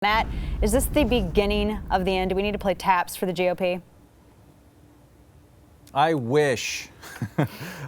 Matt, is this the beginning of the end? Do we need to play taps for the GOP? I wish.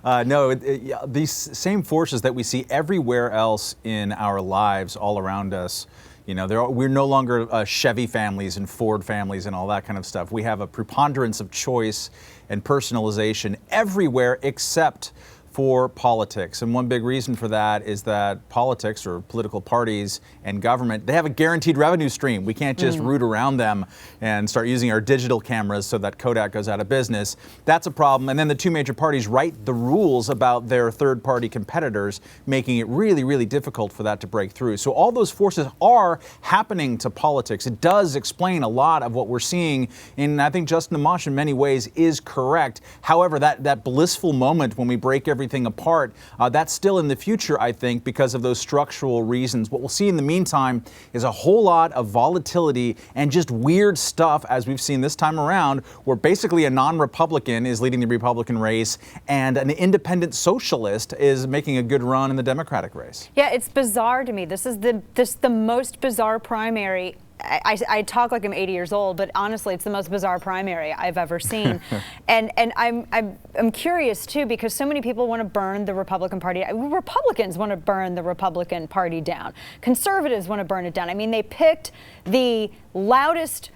No, these same forces that we see everywhere else in our lives, all around us, we're no longer Chevy families and Ford families and all that kind of stuff. We have a preponderance of choice and personalization everywhere except for politics. And one big reason for that is that politics, or political parties and government, they have a guaranteed revenue stream. We can't just root around them and start using our digital cameras so that Kodak goes out of business. That's a problem. And then the two major parties write the rules about their third-party competitors, making it really, really difficult for that to break through. So all those forces are happening to politics. It does explain a lot of what we're seeing, and I think Justin Amash in many ways is correct. However, that blissful moment when we break everything apart, that's still in the future, I think, because of those structural reasons. What we'll see in the meantime is a whole lot of volatility and just weird stuff, as we've seen this time around, where basically a non-Republican is leading the Republican race and an independent socialist is making a good run in the Democratic race. Yeah, it's bizarre to me. This is the most bizarre primary. I talk like I'm 80 years old, but honestly, it's the most bizarre primary I've ever seen. and I'm curious, too, because so many people want to burn the Republican Party. Republicans want to burn the Republican Party down. Conservatives want to burn it down. I mean, they picked the loudest,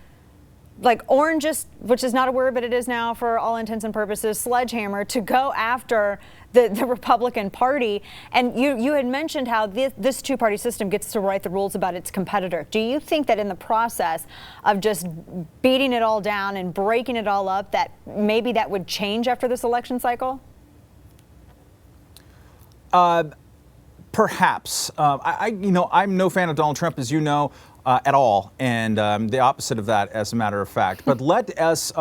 orangest, which is not a word, but it is now for all intents and purposes, sledgehammer to go after the Republican Party. And you had mentioned how this two-party system gets to write the rules about its competitor. Do you think that in the process of just beating it all down and breaking it all up, that maybe that would change after this election cycle? Perhaps. I'm no fan of Donald Trump, as you know. At all, and the opposite of that, as a matter of fact. But let us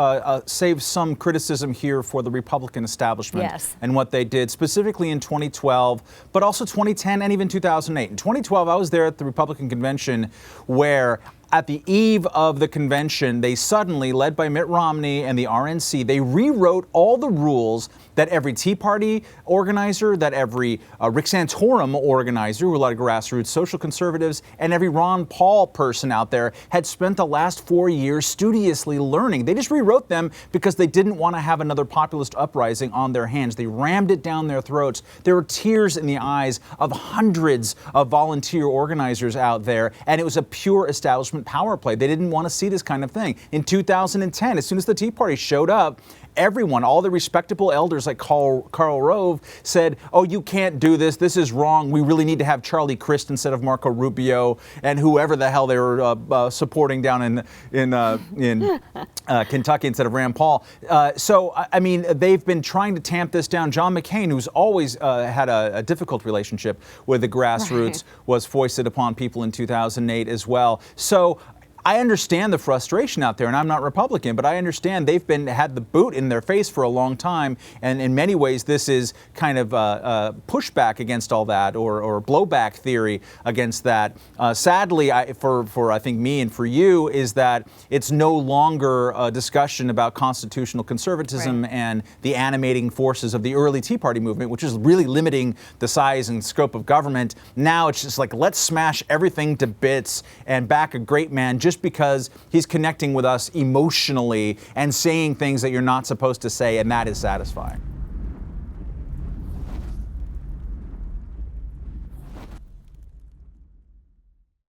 save some criticism here for the Republican establishment and what they did, specifically in 2012, but also 2010 and even 2008. In 2012, I was there at the Republican convention where at the eve of the convention, they suddenly, led by Mitt Romney and the RNC, they rewrote all the rules that every Tea Party organizer, that every Rick Santorum organizer, who were a lot of grassroots social conservatives, and every Ron Paul person out there had spent the last 4 years studiously learning. They just rewrote them because they didn't want to have another populist uprising on their hands. They rammed it down their throats. There were tears in the eyes of hundreds of volunteer organizers out there, and it was a pure establishment power play. They didn't want to see this kind of thing. In 2010, as soon as the Tea Party showed up, everyone, all the respectable elders like Karl Rove said, oh, you can't do this. This is wrong. We really need to have Charlie Crist instead of Marco Rubio and whoever the hell they were supporting down in Kentucky instead of Rand Paul. So, I mean, they've been trying to tamp this down. John McCain, who's always had a difficult relationship with the grassroots, was foisted upon people in 2008 as well. So I understand the frustration out there, and I'm not Republican, but I understand they've had the boot in their face for a long time, and in many ways this is kind of pushback against all that, or blowback theory against that. Sadly, for I think me and for you, is that it's no longer a discussion about constitutional conservatism and the animating forces of the early Tea Party movement, which is really limiting the size and scope of government. Now it's just like, let's smash everything to bits and back a great man just because he's connecting with us emotionally and saying things that you're not supposed to say, and that is satisfying.